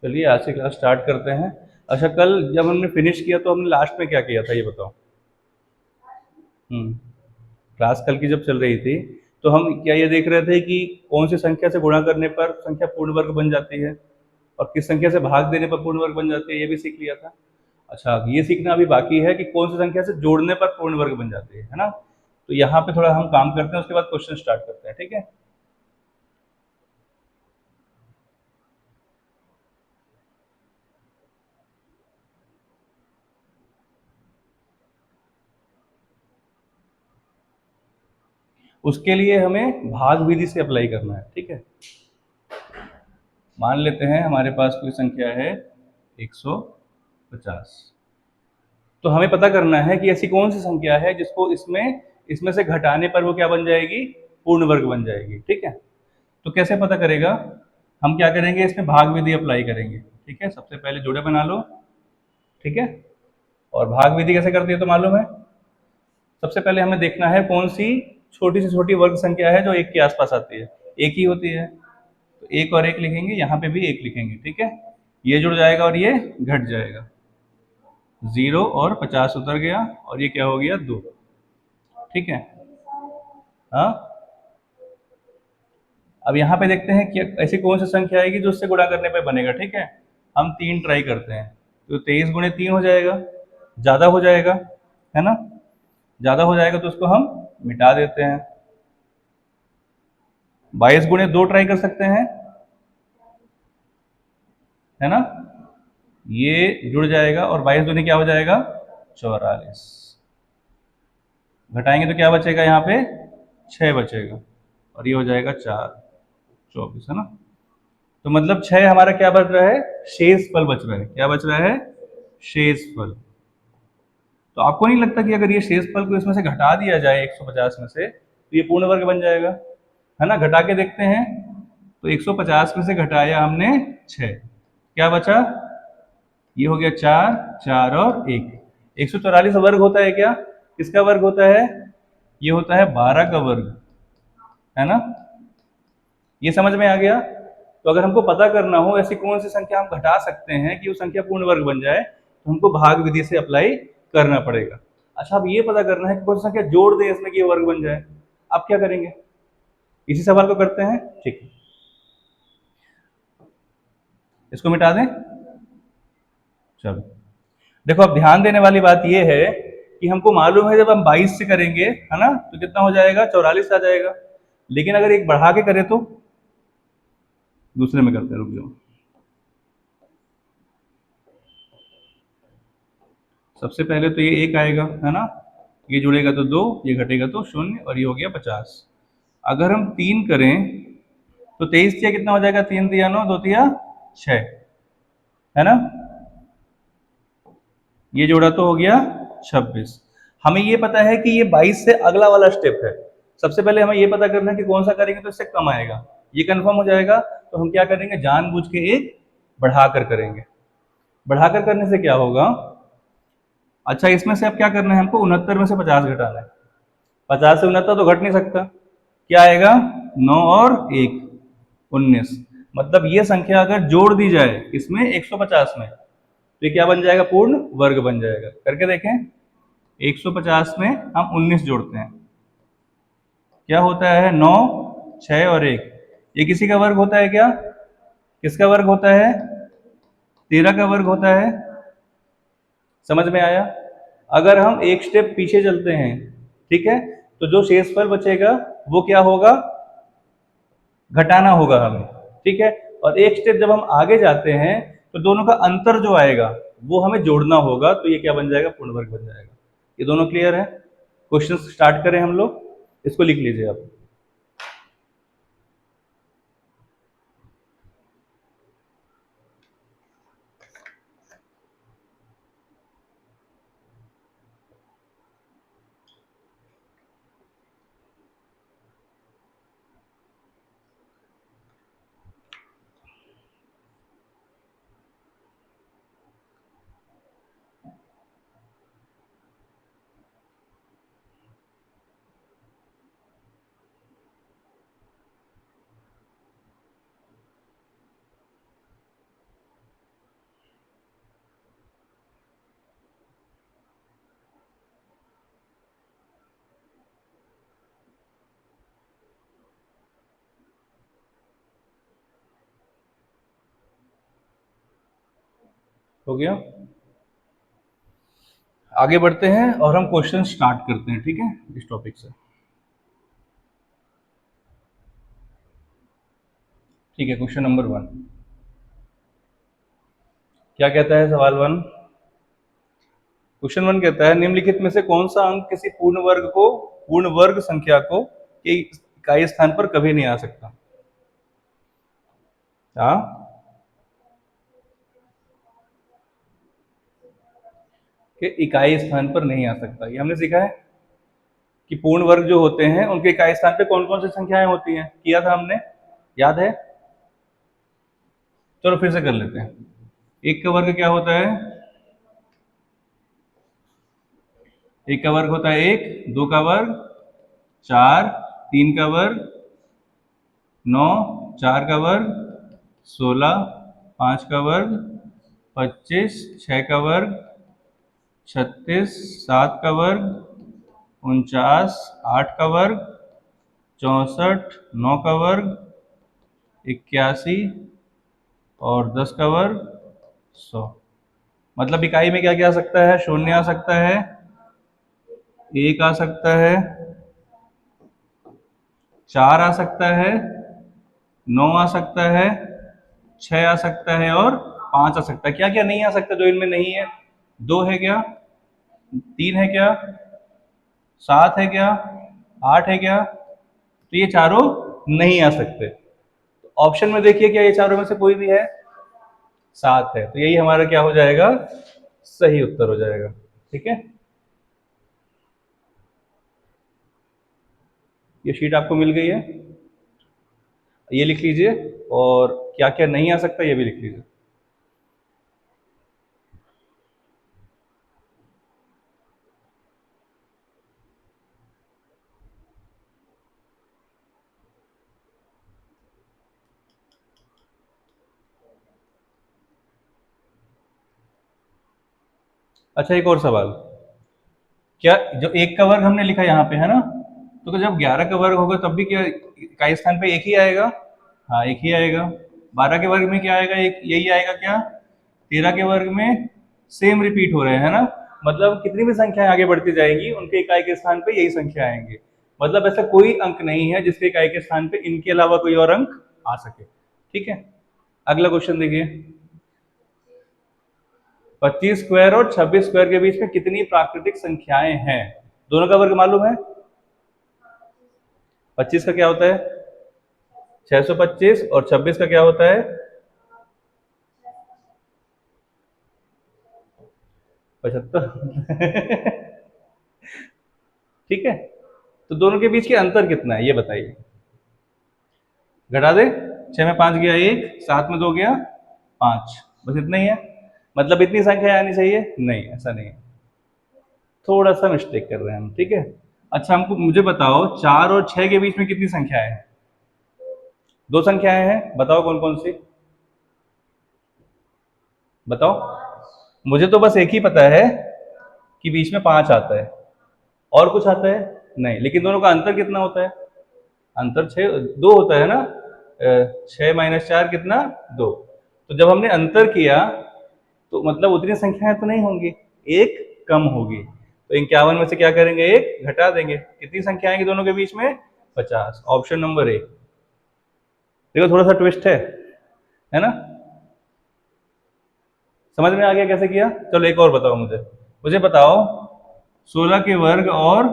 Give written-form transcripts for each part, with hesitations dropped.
चलिए आज से क्लास स्टार्ट करते हैं। अच्छा, कल जब हमने फिनिश किया तो हमने लास्ट में क्या किया था ये बताओ। हम्म क्लास कल की जब चल रही थी तो हम क्या ये देख रहे थे कि कौन सी संख्या से गुणा करने पर संख्या पूर्ण वर्ग बन जाती है और किस संख्या से भाग देने पर पूर्ण वर्ग बन जाती है, ये भी सीख लिया था। अच्छा, ये सीखना अभी बाकी है कि कौन सी संख्या से जोड़ने पर पूर्ण वर्ग बन जाती है ना। तो यहाँ पे थोड़ा हम काम करते हैं, उसके बाद क्वेश्चन स्टार्ट करते हैं, ठीक है। उसके लिए हमें भाग विधि से अप्लाई करना है, ठीक है। मान लेते हैं हमारे पास कोई संख्या है 150। तो हमें पता करना है कि ऐसी कौन सी संख्या है जिसको इसमें इसमें से घटाने पर वो क्या बन जाएगी, पूर्ण वर्ग बन जाएगी, ठीक है। तो कैसे पता करेगा, हम क्या करेंगे, इसमें भाग विधि अप्लाई करेंगे, ठीक है। सबसे पहले जोड़े बना लो, ठीक है। और भाग विधि कैसे करती है तो मालूम है। सबसे पहले हमें देखना है कौन सी छोटी से छोटी वर्ग संख्या है जो एक के आसपास आती है। एक ही होती है, तो एक और एक लिखेंगे, यहाँ पे भी एक लिखेंगे, ठीक है। ये जुड़ जाएगा और ये घट जाएगा, 0 और 50 उतर गया और ये क्या हो गया, 2, ठीक है। हाँ, अब यहाँ पे देखते हैं कि ऐसी कौन सी संख्या आएगी जो उससे गुणा करने पे बनेगा, ठीक है। हम 3 ट्राई करते हैं, तो 23 × 3 हो जाएगा, ज़्यादा हो जाएगा, है ना। ज़्यादा हो जाएगा तो उसको हम मिटा देते हैं। 22 × 2 ट्राई कर सकते हैं, है ना। ये जुड़ जाएगा और 22 दूनी क्या हो जाएगा, 44। घटाएंगे तो क्या बचेगा, यहाँ पे 6 बचेगा और ये हो जाएगा 4, 24, है ना। तो मतलब 6 हमारा क्या बच रहा है, शेष फल बच रहा है। क्या बच रहा है, शेष फल। तो आपको नहीं लगता कि अगर ये शेष फल को इसमें से घटा दिया जाए 150 में से तो ये पूर्ण वर्ग बन जाएगा, है ना। घटा के देखते हैं, तो 150 में से घटाया हमने 6, क्या बचा, ये हो गया 4, 4 और 1। 144 वर्ग होता है क्या, किसका वर्ग होता है, ये होता है 12 का वर्ग, है ना। ये समझ में आ गया। तो अगर हमको पता करना हो ऐसी कौन सी संख्या हम घटा सकते हैं कि वो संख्या पूर्ण वर्ग बन जाए, तो हमको भाग विधि से अप्लाई करना पड़ेगा। अच्छा, अब ये पता करना है कि कौन सी संख्या जोड़ दें इसमें कि ये वर्ग बन जाए। आप क्या करेंगे, इसी सवाल को करते हैं, ठीक है। इसको मिटा दें, चलो। देखो, अब ध्यान देने वाली बात यह है कि हमको मालूम है जब हम 22 से करेंगे, है ना, तो कितना हो जाएगा, 44 आ जाएगा। लेकिन अगर एक बढ़ा के करें तो, दूसरे में करते हैं, रुक जाओ। सबसे पहले तो ये एक आएगा, है ना। ये जुड़ेगा तो 2, ये घटेगा तो 0 और ये हो गया 50। अगर हम 3 करें तो 23 तिया कितना हो जाएगा, 3 तिया 9, 2 तिया 6, है ना। ये जोड़ा तो हो गया 26। हमें ये पता है कि ये 22 से अगला वाला स्टेप है। सबसे पहले हमें ये पता करना है कि कौन सा करेंगे तो इससे कम आएगा। ये कंफर्म हो जाएगा तो हम क्या करेंगे, जानबूझ के एक बढ़ाकर करेंगे। बढ़ाकर करने से क्या होगा, अच्छा इसमें से अब क्या करना है, हमको 69 में से 50 घटाना है। 50 से 69 तो घट नहीं सकता, क्या आएगा, 9 और 1, 19। मतलब ये संख्या अगर जोड़ दी जाए इसमें 150 में तो ये क्या बन जाएगा, पूर्ण वर्ग बन जाएगा। करके देखें, 150 में हम 19 जोड़ते हैं, क्या होता है, 9, 6 और 1। ये किसी का वर्ग होता है क्या, किसका वर्ग होता है, 13 का वर्ग होता है। समझ में आया। अगर हम एक स्टेप पीछे चलते हैं, ठीक है, तो जो शेषफल बचेगा वो क्या होगा, घटाना होगा हमें, ठीक है। और एक स्टेप जब हम आगे जाते हैं तो दोनों का अंतर जो आएगा वो हमें जोड़ना होगा, तो ये क्या बन जाएगा, पूर्ण वर्ग बन जाएगा। ये दोनों क्लियर है। क्वेश्चन स्टार्ट करें हम लोग, इसको लिख लीजिए आप। हो गया। आगे बढ़ते हैं और हम क्वेश्चन स्टार्ट करते हैं, ठीक है, इस टॉपिक से। ठीक है, क्वेश्चन नंबर 1 क्या कहता है? सवाल 1, क्वेश्चन 1 कहता है निम्नलिखित में से कौन सा अंक किसी पूर्ण वर्ग संख्या को के इकाई स्थान पर कभी नहीं आ सकता? हाँ, के इकाई स्थान पर नहीं आ सकता, ये हमने सीखा है कि पूर्ण वर्ग जो होते हैं उनके इकाई स्थान पे कौन कौन सी संख्याएं होती हैं, किया था हमने, याद है? चलो फिर से कर लेते हैं। एक का वर्ग क्या होता है? एक का वर्ग होता है एक, दो का वर्ग चार, तीन का वर्ग 9, चार का वर्ग 16, पाँच का वर्ग 25, छः का वर्ग 36, सात का वर्ग 49, आठ का वर्ग 64, नौ का वर्ग 81 और 10 का वर्ग 100। मतलब इकाई में क्या क्या आ सकता है? शून्य आ सकता है, एक आ सकता है, चार आ सकता है, 9 आ सकता है, 6 आ सकता है और 5 आ सकता है। क्या क्या नहीं आ सकता जो इनमें नहीं है? दो है क्या? तीन है क्या? सात है क्या? आठ है क्या? तो ये चारों नहीं आ सकते। तो ऑप्शन में देखिए, क्या ये चारों में से कोई भी है? सात है, तो यही हमारा क्या हो जाएगा? सही उत्तर हो जाएगा। ठीक है, ये शीट आपको मिल गई है, ये लिख लीजिए, और क्या क्या नहीं आ सकता ये भी लिख लीजिए। अच्छा, एक और सवाल, क्या जो एक का वर्ग हमने लिखा यहाँ पे है ना, तो जब 11 का वर्ग होगा तब भी क्या इकाई स्थान पे एक ही आएगा? हाँ, एक ही आएगा। 12 के वर्ग में क्या आएगा? एक यही आएगा क्या? 13 के वर्ग में सेम रिपीट हो रहे हैं ना, मतलब कितनी भी संख्याएं आगे बढ़ती जाएंगी उनके इकाई के स्थान पे यही संख्या आएंगे। मतलब ऐसा कोई अंक नहीं है जिसके इकाई के स्थान पे इनके अलावा कोई और अंक आ सके। ठीक है, अगला क्वेश्चन देखिए, 25 स्क्वायर और 26 स्क्वायर के बीच में कितनी प्राकृतिक संख्याएं हैं? दोनों का वर्ग मालूम है? 25 का क्या होता है? 625, और 26 का क्या होता है? 75। ठीक है, तो दोनों के बीच के अंतर कितना है ये बताइए। घटा दे, 6 में 5 गया 1, 7 में 2 गया 5, बस इतना ही है। मतलब इतनी संख्या आनी चाहिए? नहीं, ऐसा नहीं है, थोड़ा सा मिस्टेक कर रहे हैं हम। ठीक है, अच्छा हमको मुझे बताओ 4 और 6 के बीच में कितनी संख्याएं हैं? दो संख्याएं हैं, बताओ कौन कौन सी? बताओ, मुझे तो बस एक ही पता है कि बीच में 5 आता है, और कुछ आता है? नहीं, लेकिन दोनों का अंतर कितना होता है? अंतर 6, 2 होता है ना, 6 माइनस 4 कितना? 2। तो जब हमने अंतर किया तो मतलब उतनी संख्याएं तो नहीं होंगी, एक कम होगी, तो 51 में से क्या करेंगे? एक घटा देंगे। कितनी संख्या आएंगी दोनों के बीच में? 50। Option number A. देखो थोड़ा सा ट्विस्ट है ना? समझ में आ गया कैसे किया? चलो एक और बताओ मुझे, मुझे बताओ 16 के वर्ग और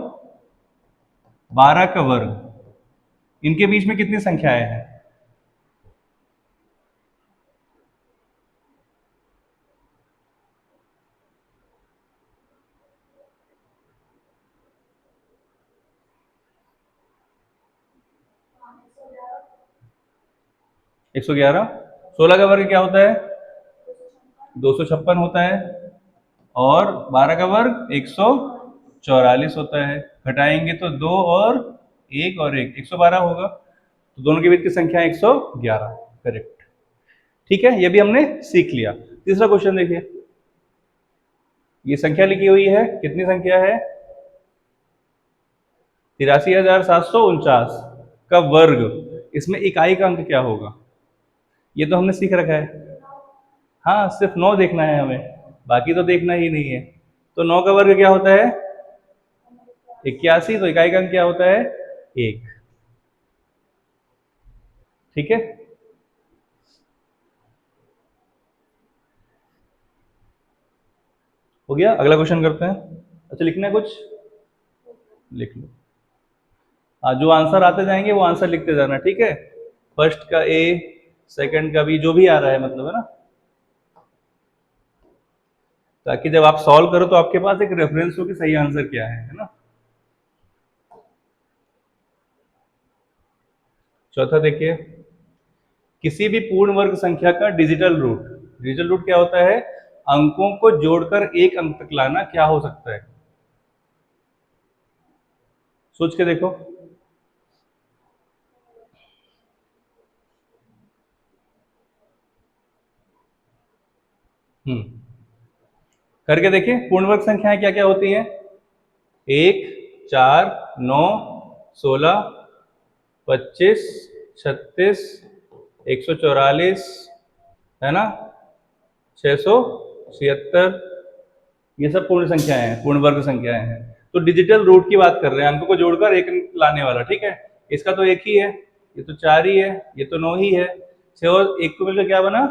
12 का वर्ग, इनके बीच में कितनी संख्याएं हैं? 111। 16 का वर्ग क्या होता है? 256 होता है, और 12 का वर्ग 144 होता है। घटाएंगे तो 2 और 1 112 होगा, तो दोनों के बीच की संख्या 111। करेक्ट। ठीक है, ये भी हमने सीख लिया। तीसरा क्वेश्चन देखिए, ये संख्या लिखी हुई है, कितनी संख्या है? 83,749 का वर्ग, इसमें इकाई का अंक क्या होगा? ये तो हमने सीख रखा है। हाँ, सिर्फ 9 देखना है हमें, बाकी तो देखना ही नहीं है। तो 9 का वर्ग क्या होता है? 81। तो इकाई का अंक क्या होता है? 1। ठीक है, हो गया। अगला क्वेश्चन करते हैं। अच्छा, लिखना है कुछ? लिख लो। हाँ, जो आंसर आते जाएंगे वो आंसर लिखते जाना, ठीक है। फर्स्ट का ए, सेकंड का बी, जो भी आ रहा है मतलब, है ना, ताकि जब आप सॉल्व करो तो आपके पास एक रेफरेंस हो कि सही आंसर क्या है ना। चौथा देखिए, किसी भी पूर्ण वर्ग संख्या का डिजिटल रूट। डिजिटल रूट क्या होता है? अंकों को जोड़कर एक अंक तक लाना। क्या हो सकता है? सोच के देखो। हम्म, करके देखिए। पूर्ण वर्ग संख्याएं क्या क्या होती हैं? 1, 4, 9, 16, 25, 36, 144, है ना, 676, ये सब पूर्ण संख्याएं हैं, पूर्ण वर्ग संख्याएं हैं। तो डिजिटल रूट की बात कर रहे हैं, अंकों को जोड़कर एक अंक लाने वाला, ठीक है। इसका तो एक ही है, ये तो 4 ही है, ये तो 9 ही है। 6 और 1 को मिलकर क्या बना?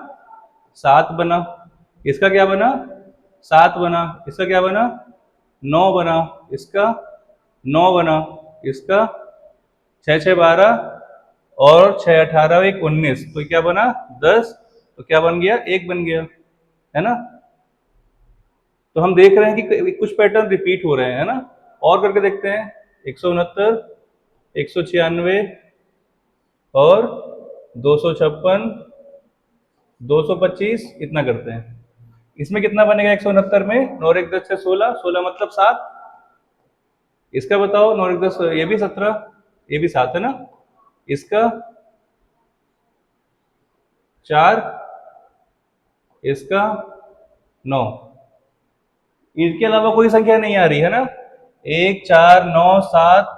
7 बना। इसका क्या बना? 7 बना। इसका क्या बना? 9 बना। इसका 9 बना। इसका 6 6 12 और 6 18 1 19, तो क्या बना? 10। तो क्या बन गया? 1 बन गया, है ना। तो हम देख रहे हैं कि कुछ पैटर्न रिपीट हो रहे हैं, है ना। और करके देखते हैं। 169, 196 और 256, 225, इतना करते हैं। इसमें कितना बनेगा? 169 में 9 और 1 10 से 16, 16 मतलब 7। इसका बताओ, 9 और 1 10, ये भी 17, ये भी 7 है ना। इसका 4, इसका 9। इनके अलावा कोई संख्या नहीं आ रही है ना। 1 4 9 7,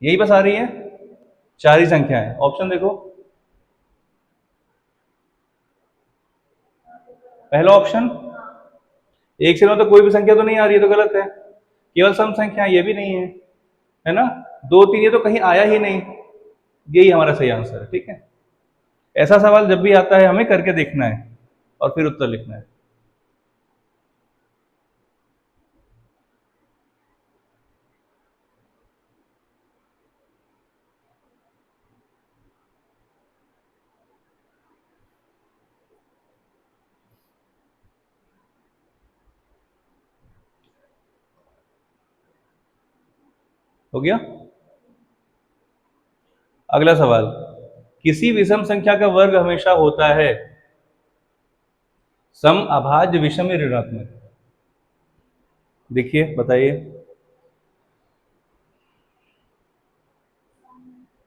यही बस आ रही है। 4 ही संख्या है। ऑप्शन देखो। पहला ऑप्शन, 1 से 9 तो कोई भी संख्या तो नहीं आ रही है, तो गलत है। केवल सम संख्या, ये भी नहीं है ना। 2 3 ये तो कहीं आया ही नहीं। यही हमारा सही आंसर है, ठीक है। ऐसा सवाल जब भी आता है हमें करके देखना है और फिर उत्तर लिखना है। हो गया। अगला सवाल, किसी विषम संख्या का वर्ग हमेशा होता है सम, अभाज्य, विषम या ऋणात्मक। देखिए, बताइए।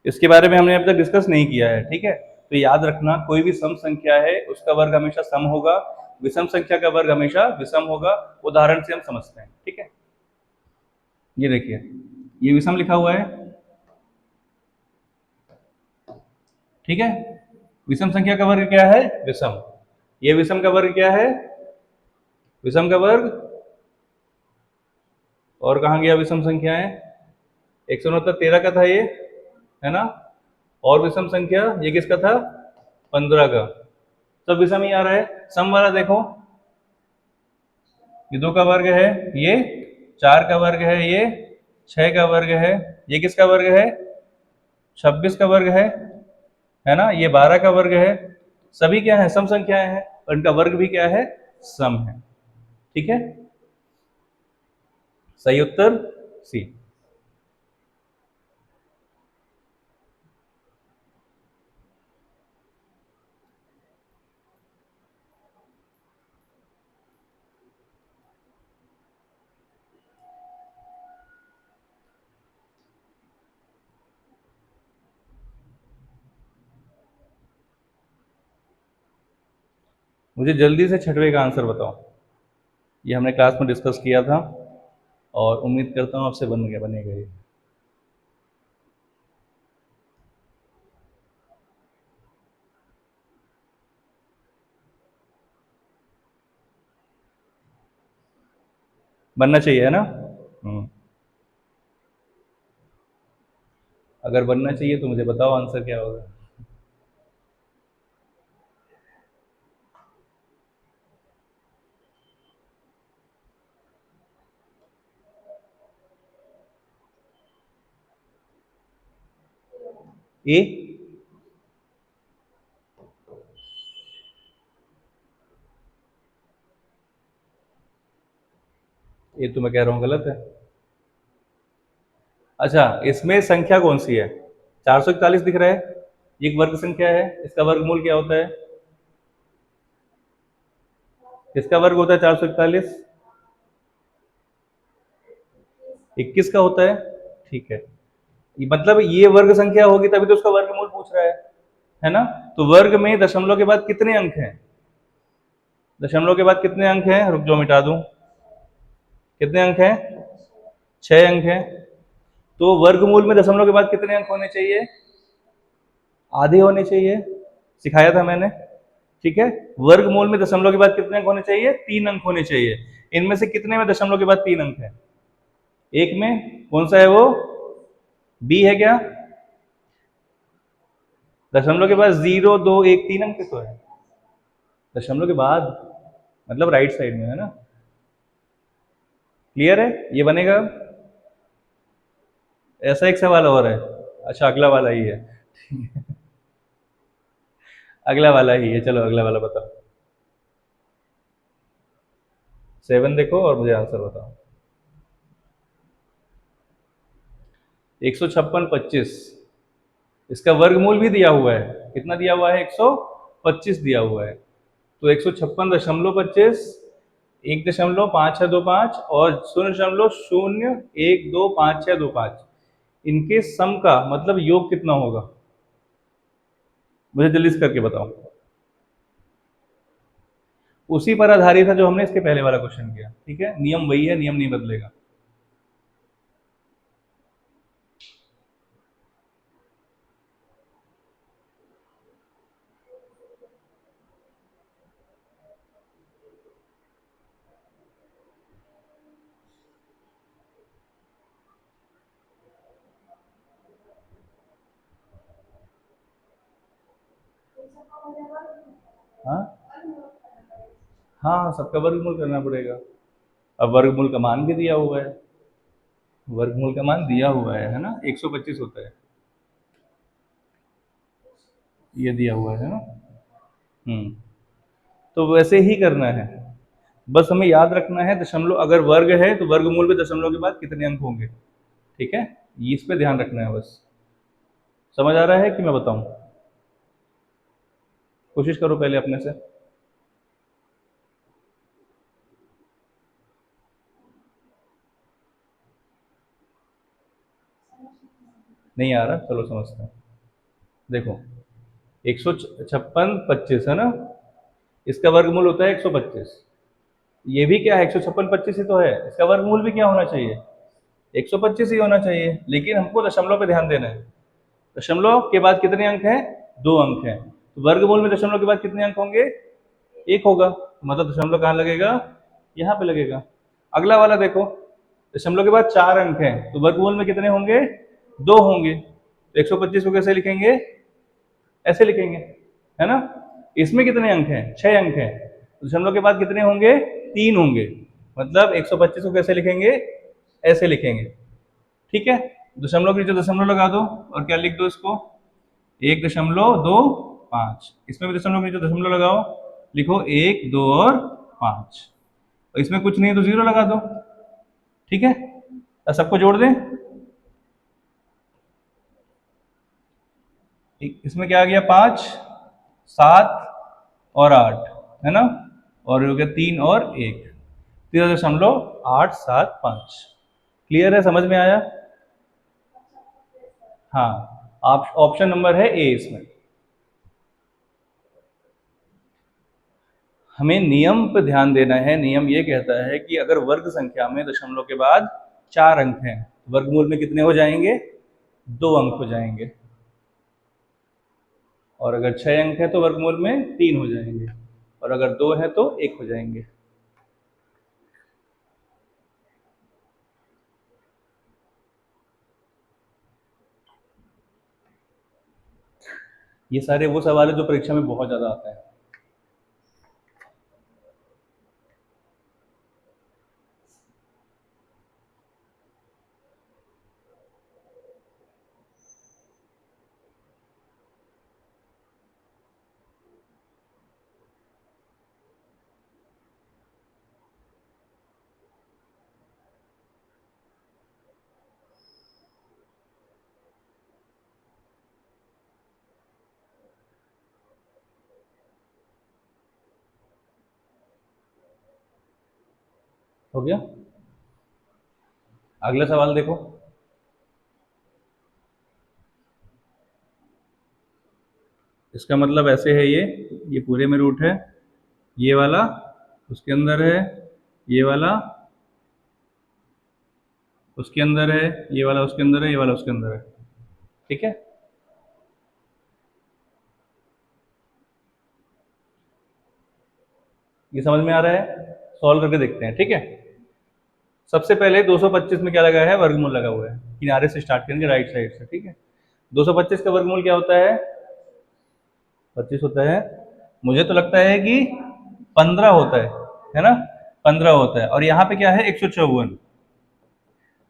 इसके बारे में हमने अब तक डिस्कस नहीं किया है, ठीक है। तो याद रखना, कोई भी सम संख्या है उसका वर्ग हमेशा सम होगा, विषम संख्या का वर्ग हमेशा विषम होगा। उदाहरण से हम समझते हैं, ठीक है। ये देखिए, ये विषम लिखा हुआ है, ठीक है। विषम संख्या का वर्ग क्या है? विषम। ये विषम का वर्ग क्या है? विषम का वर्ग। और कहाँ गया विषम संख्याएं? 169 13 का था ये, है ना। और विषम संख्या ये किसका था? 15 का। सब विषम ही आ रहा है। सम वाला देखो, ये 2 का वर्ग है, ये 4 का वर्ग है, ये 6 का वर्ग है, ये किसका वर्ग है? 26 का वर्ग है ना। ये 12 का वर्ग है। सभी क्या है? सम संख्याएं हैं, और इनका वर्ग भी क्या है? सम है, ठीक है। सही उत्तर सी। मुझे जल्दी से छठवें का आंसर बताओ। ये हमने क्लास में डिस्कस किया था और उम्मीद करता हूँ आपसे बन गया, बनेगा ये। बनना चाहिए, है ना? अगर बनना चाहिए तो मुझे बताओ आंसर क्या होगा। ए। ये तो मैं कह रहा हूँ गलत है। अच्छा, इसमें संख्या कौन सी है? 441 दिख रहा है, ये एक वर्ग संख्या है, इसका वर्गमूल क्या होता है? किसका वर्ग होता है 441? 21 का होता है। ठीक है, मतलब ये वर्ग संख्या होगी तभी तो उसका वर्गमूल पूछ रहा है ना? तो वर्ग में दशमलव के बाद कितने अंक हैं? दशमलव के बाद कितने अंक हैं? रुक जाओ मिटा दूं। कितने अंक हैं? 6 अंक हैं। तो वर्गमूल में दशमलव के बाद कितने अंक होने चाहिए? आधे होने चाहिए, सिखाया था मैंने। ठीक है, वर्गमूल में दशमलव के बाद कितने अंक होने चाहिए? 3 अंक होने चाहिए। इनमें से कितने में दशमलव के बाद 3 अंक है? एक में। कौन सा है वो? बी है क्या? दशमलव के बाद 0, 2, 1, 3 अंक तो है दशमलव के बाद, मतलब राइट साइड में, है ना? क्लियर है? ये बनेगा। ऐसा एक सवाल और है। अच्छा, अगला वाला ही है। अगला वाला ही है, चलो अगला वाला बताओ। 7 देखो और मुझे आंसर बताओ। 156, इसका वर्गमूल भी दिया हुआ है। कितना दिया हुआ है? 125 दिया हुआ है। तो 156.25, 1.5625 और 0.0012525, इनके सम का मतलब योग कितना होगा? मुझे जल्दी से करके बताओ। उसी पर आधारित है जो हमने इसके पहले वाला क्वेश्चन किया। ठीक है, नियम वही है, नियम नहीं बदलेगा। हाँ हाँ हाँ, सबका वर्गमूल करना पड़ेगा। अब वर्गमूल का मान भी दिया हुआ है। वर्गमूल का मान दिया हुआ है ना? 125 होता है, ये दिया हुआ है ना? हम्म। तो वैसे ही करना है। बस हमें याद रखना है दशमलव, अगर वर्ग है तो वर्गमूल में दशमलव के बाद कितने अंक होंगे। ठीक है, ये इस पे ध्यान रखना है बस। समझ आ रहा है कि मैं बताऊं? कोशिश करो पहले अपने से। नहीं आ रहा, चलो समझते हैं। देखो, 156.25 है ना? इसका वर्गमूल होता है 125। ये भी क्या है? 156.25 ही तो है, इसका वर्गमूल भी क्या होना चाहिए? 125 ही होना चाहिए, लेकिन हमको दशमलव पे ध्यान देना है। दशमलव के बाद कितने अंक हैं? 2 अंक हैं। तो वर्गमूल में दशमलव के बाद कितने अंक होंगे? एक होगा, मतलब दशमलव कहाँ लगेगा? यहाँ पे लगेगा। अगला वाला देखो, दशमलव के बाद 4 अंक हैं, तो वर्गमूल में कितने होंगे? 2 होंगे। तो 125 को कैसे लिखेंगे? ऐसे लिखेंगे, है ना? इसमें कितने अंक हैं? 6 अंक हैं। दशमलव के बाद कितने होंगे? 3 होंगे। मतलब 125 को कैसे लिखेंगे? ऐसे लिखेंगे। ठीक है, दशमलव के नीचे दशमलव लगा दो और क्या लिख दो इसको? 1.25। इसमें भी दशमलव के नीचे दशमलव लगाओ, लिखो 1, 2 और 5। और इसमें कुछ नहीं है तो 0 लगा दो। ठीक है, अब सबको जोड़ दें। इसमें क्या आ गया? 5, 7 और 8, है ना? और हो गया 3 और 1, 13.875। क्लियर है? समझ में आया? हाँ, आप ऑप्शन नंबर है ए इसमें। हमें नियम पर ध्यान देना है। नियम ये कहता है कि अगर वर्ग संख्या में दशमलव के बाद 4 अंक हैं, तो वर्गमूल में कितने हो जाएंगे? 2 अंक हो जाएंगे। और अगर 6 अंक है तो वर्गमूल में 3 हो जाएंगे। और अगर 2 है तो 1 हो जाएंगे। ये सारे वो सवाल है जो परीक्षा में बहुत ज्यादा आता है। हो गया। अगला सवाल देखो। इसका मतलब ऐसे है, ये पूरे में रूट है, ये वाला उसके अंदर है, ये वाला उसके अंदर है, ये वाला उसके अंदर है, ये वाला उसके अंदर है। ठीक है। ये समझ में आ रहा है? सॉल्व करके देखते हैं, ठीक है। सबसे पहले 225 में क्या लगा है? वर्गमूल लगा हुआ है। किनारे से स्टार्ट करेंगे, राइट साइड से, ठीक है। 225 का वर्गमूल क्या होता है? 25 होता है। मुझे तो लगता है कि 15 होता है ना? 15 होता है। और यहाँ पे क्या है? 154।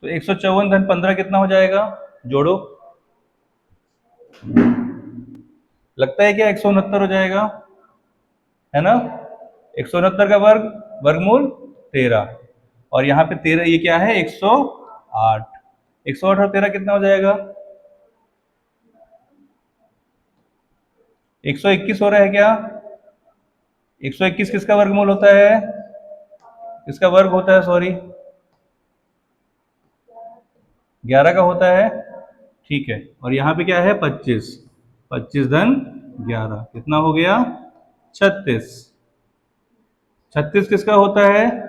तो 154 धन 15 कितना हो जाएगा? जोड़ो। लगता है क्या 169 हो जाएगा? है ना? 169 का वर्ग, वर्गमूल 13। और यहाँ पे 13, ये क्या है? 108। 108 और 13 कितना हो जाएगा? 121 हो रहा है क्या? 121 किसका वर्गमूल होता है? किसका वर्ग होता है, सॉरी? 11 का होता है। ठीक है। और यहाँ पे क्या है? 25। 25 धन 11 कितना हो गया? 36। 36 किसका होता है?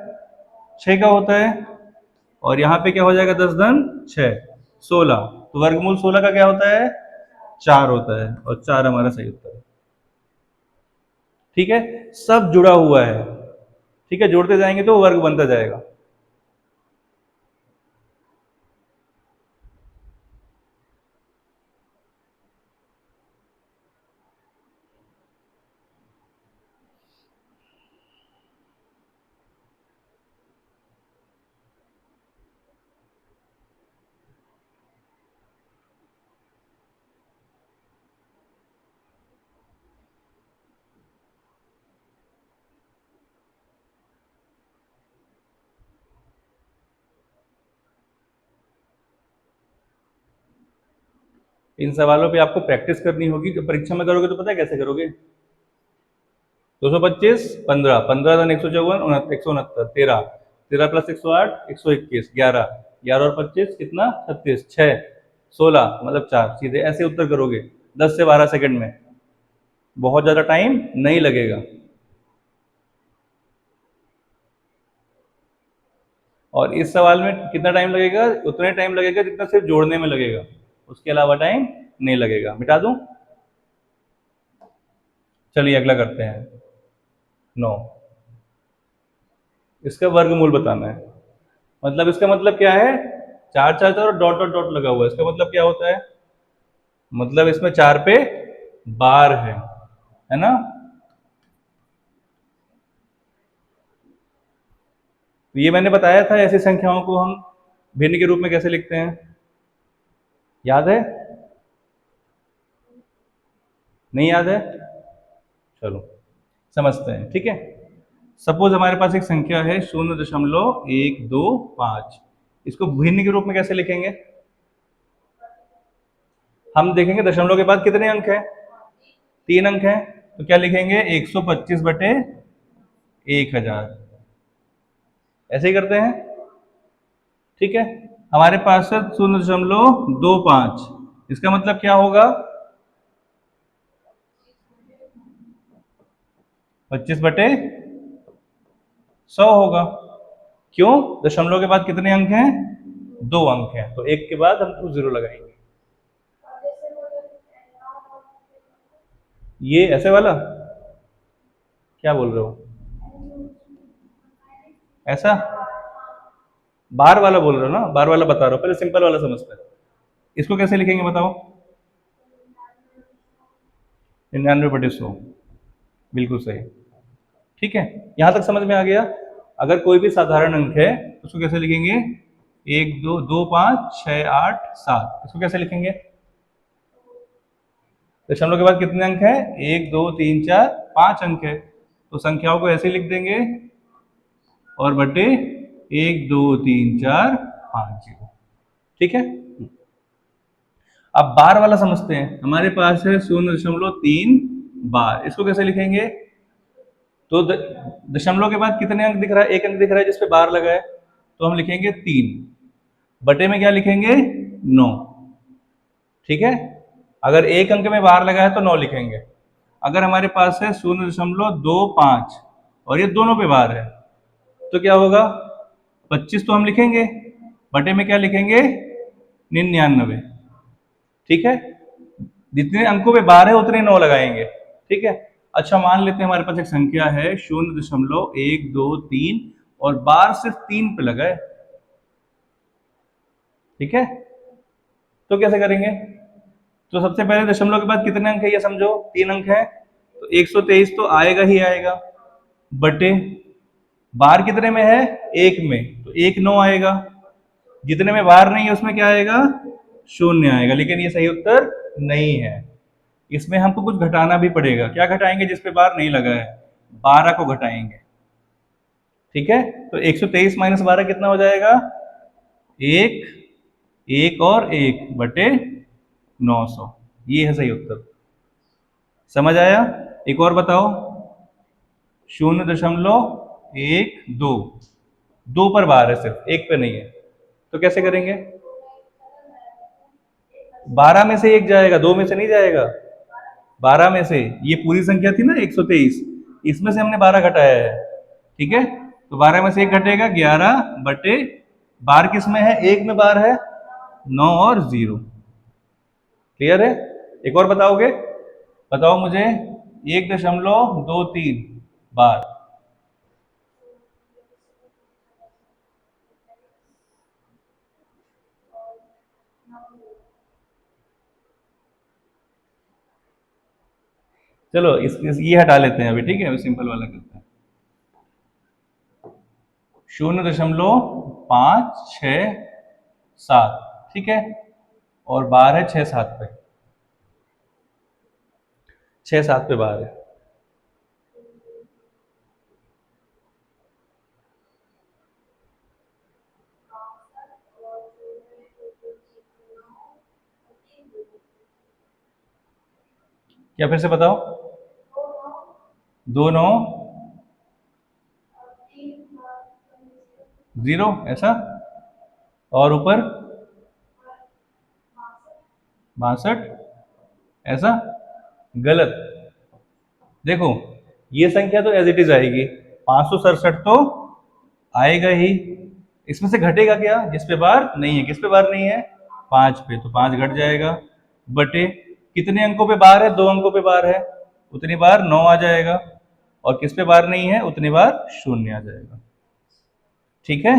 6 का होता है। और यहाँ पे क्या हो जाएगा? 10 धन 6, 16। तो वर्गमूल 16 का क्या होता है? 4 होता है। और 4 हमारा सही उत्तर है। ठीक है। सब जुड़ा हुआ है। ठीक है, जोड़ते जाएंगे तो वर्ग बनता जाएगा। इन सवालों पे आपको प्रैक्टिस करनी होगी। जब परीक्षा में करोगे तो पता है कैसे करोगे? 225, 15, 15 धन 154, 169, 13, 13 प्लस 108, 121, 11, 11 और 25 कितना? 36, 6, 16 मतलब 4। सीधे ऐसे उत्तर करोगे 10 से 12 सेकंड में। बहुत ज्यादा टाइम नहीं लगेगा। और इस सवाल में कितना टाइम लगेगा? उतने टाइम लगेगा जितना सिर्फ जोड़ने में लगेगा, उसके अलावा टाइम नहीं लगेगा। मिटा दूं? चलिए अगला करते हैं। 9। इसका वर्गमूल बताना है। मतलब इसका मतलब क्या है? चार चार चार और डॉट डॉट डॉट लगा हुआ है। इसका मतलब क्या होता है? मतलब इसमें 4 पे बार है ना? तो ये मैंने बताया था, ऐसी संख्याओं को हम भिन्न के रूप में कैसे लिखते हैं? याद है? नहीं याद है? चलो समझते हैं, ठीक है। सपोज हमारे पास एक संख्या है 0.125। इसको भिन्न के रूप में कैसे लिखेंगे? हम देखेंगे दशमलव के बाद कितने अंक हैं? 3 अंक हैं। तो क्या लिखेंगे? 125 बटे 1000। ऐसे ही करते हैं, ठीक है। हमारे पास है 0.25। इसका मतलब क्या होगा? 25/100 होगा। क्यों? दशमलव के बाद कितने अंक हैं? 2 अंक हैं, तो एक के बाद हम 0 लगाएंगे। ये ऐसे वाला क्या बोल रहे हो? ऐसा बार वाला बोल रहे हो ना? बार वाला बता रहा हूं, पहले सिंपल वाला समझते हैं। इसको कैसे लिखेंगे बताओ? 99/100, बिल्कुल सही। ठीक है, यहाँ तक समझ में आ गया। अगर कोई भी साधारण अंक है तो उसको कैसे लिखेंगे? 1 2 2 5 6 8 7, इसको कैसे लिखेंगे? दशमलव के बाद कितने अंक है? 1 2 3 4 5 अंक है, तो संख्याओं को ऐसे लिख देंगे और बटे 1 2 3 4 5 0। ठीक है, अब बार वाला समझते हैं। हमारे पास है 0.3 बार, इसको कैसे लिखेंगे? तो दशमलव के बाद कितने अंक दिख रहा है? एक अंक दिख रहा है जिसपे बार लगा है, तो हम लिखेंगे 3, बटे में क्या लिखेंगे? 9। ठीक है, अगर एक अंक में बार लगा है तो 9 लिखेंगे। अगर हमारे पास है 0.25 और ये दोनों पे बार है तो क्या होगा? 25 तो हम लिखेंगे, बटे में क्या लिखेंगे? 99। ठीक है, जितने अंकों पे बार है उतने 9 लगाएंगे। ठीक है, अच्छा मान लेते हैं हमारे पास एक संख्या है 0.1 2 3 और बार सिर्फ 3 पे लगा है। ठीक है, तो कैसे करेंगे? तो सबसे पहले दशमलव के बाद कितने अंक है ये समझो, 3 अंक है, तो 123 तो आएगा ही आएगा, बटे बार कितने में है? एक में, तो एक 9 आएगा। जितने में बार नहीं है उसमें क्या आएगा? 0 आएगा। लेकिन ये सही उत्तर नहीं है, इसमें हमको कुछ घटाना भी पड़ेगा। क्या घटाएंगे? जिस पे बार नहीं लगा है, 12 को घटाएंगे। ठीक है, तो 123 माइनस 12 कितना हो जाएगा? एक, एक और एक, बटे 900। ये है सही उत्तर। समझ आया? एक और बताओ। 0.12, 2 पर बार है सिर्फ, एक पे नहीं है, तो कैसे करेंगे? 12 में से एक जाएगा, 2 में से नहीं जाएगा। 12 में से, ये पूरी संख्या थी ना 123, इसमें से हमने 12 घटाया है। ठीक है, तो 12 में से एक घटेगा, 11, बटे बार किस में है? एक में बार है, 9 और 0। क्लियर है? एक और बताओगे? बताओ मुझे। 1.23 बार। चलो ये हटा लेते हैं अभी। ठीक है, सिंपल वाला करते हैं। 0.567, ठीक है, और बार है 6 7 पे, 6 7 पे बार है। क्या फिर से बताओ? 2 9 0, ऐसा? और ऊपर 62, ऐसा? गलत। देखो, ये संख्या तो एज इट इज आएगी, 567 तो आएगा ही। इसमें से घटेगा क्या? जिस पे बार नहीं है। किस पे बार नहीं है? 5 पे, तो 5 घट जाएगा, बटे कितने अंकों पे बार है? 2 अंकों पे बार है, उतनी बार 9 आ जाएगा, और किस पे बार नहीं है? उतनी बार 0 आ जाएगा। ठीक है,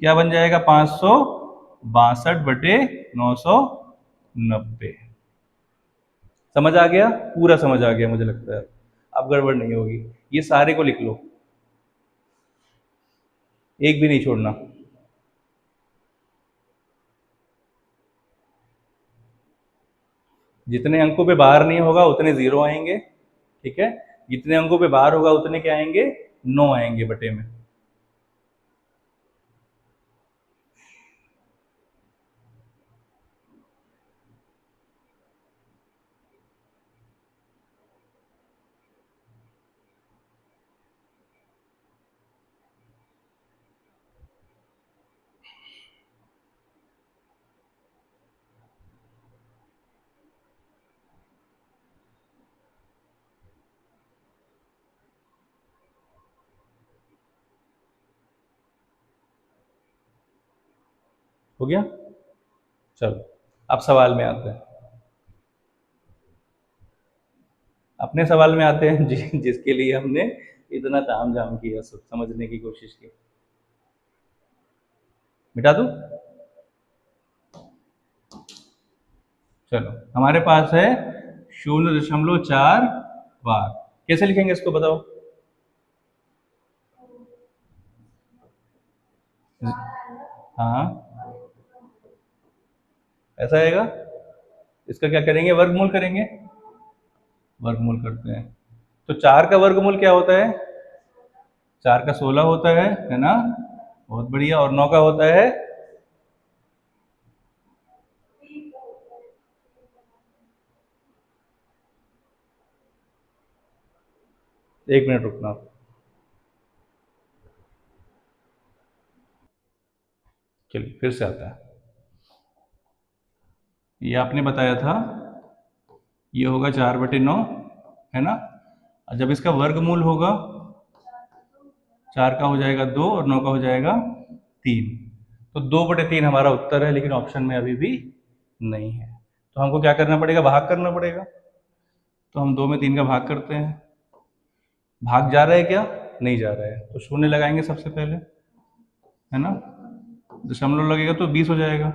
क्या बन जाएगा? 562/990। समझ आ गया? पूरा समझ आ गया मुझे लगता है, अब गड़बड़ नहीं होगी। ये सारे को लिख लो, एक भी नहीं छोड़ना। जितने अंकों पे बार नहीं होगा उतने 0 आएंगे। ठीक है, जितने अंकों पे बार होगा उतने क्या आएंगे? 9 आएंगे बटे में। हो गया? चलो, अब सवाल में आते हैं। अपने सवाल में आते हैं जिसके लिए हमने इतना ताम झाम किया, सब समझने की कोशिश की। मिटा दूं? चलो, हमारे पास है 0.4 बार। कैसे लिखेंगे इसको बताओ? हाँ, ऐसा आएगा। इसका क्या करेंगे? वर्गमूल करेंगे। वर्गमूल करते हैं। तो 4 का वर्गमूल क्या होता है? 4 का 16 होता है ना? बहुत बढ़िया। और 9 का होता है? एक मिनट रुकना। चलिए फिर से आता है। ये आपने बताया था, ये होगा 4/9, है ना? और जब इसका वर्गमूल होगा, 4 का हो जाएगा 2 और 9 का हो जाएगा 3। तो 2/3 हमारा उत्तर है, लेकिन ऑप्शन में अभी भी नहीं है। तो हमको क्या करना पड़ेगा? भाग करना पड़ेगा। तो हम 2 में 3 का भाग करते हैं। भाग जा रहा है क्या? नहीं जा रहा है, तो शून्य लगाएंगे सबसे पहले, है ना? दशमलव लगेगा तो 20 हो जाएगा।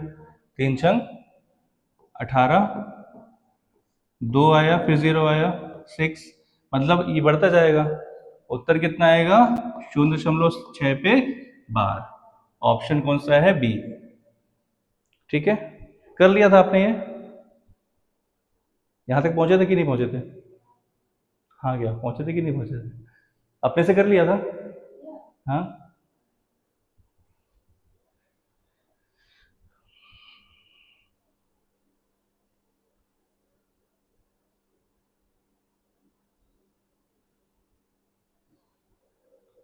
3×18, 2 आया, फिर 0 आया, 6। मतलब ये बढ़ता जाएगा। उत्तर कितना आएगा? 0.6 पे बार। ऑप्शन कौन सा है? बी। ठीक है, कर लिया था आपने ये? यहाँ तक पहुंचे थे कि नहीं पहुंचे थे? हाँ, क्या पहुंचे थे कि नहीं पहुंचे थे? अपने से कर लिया था? हाँ।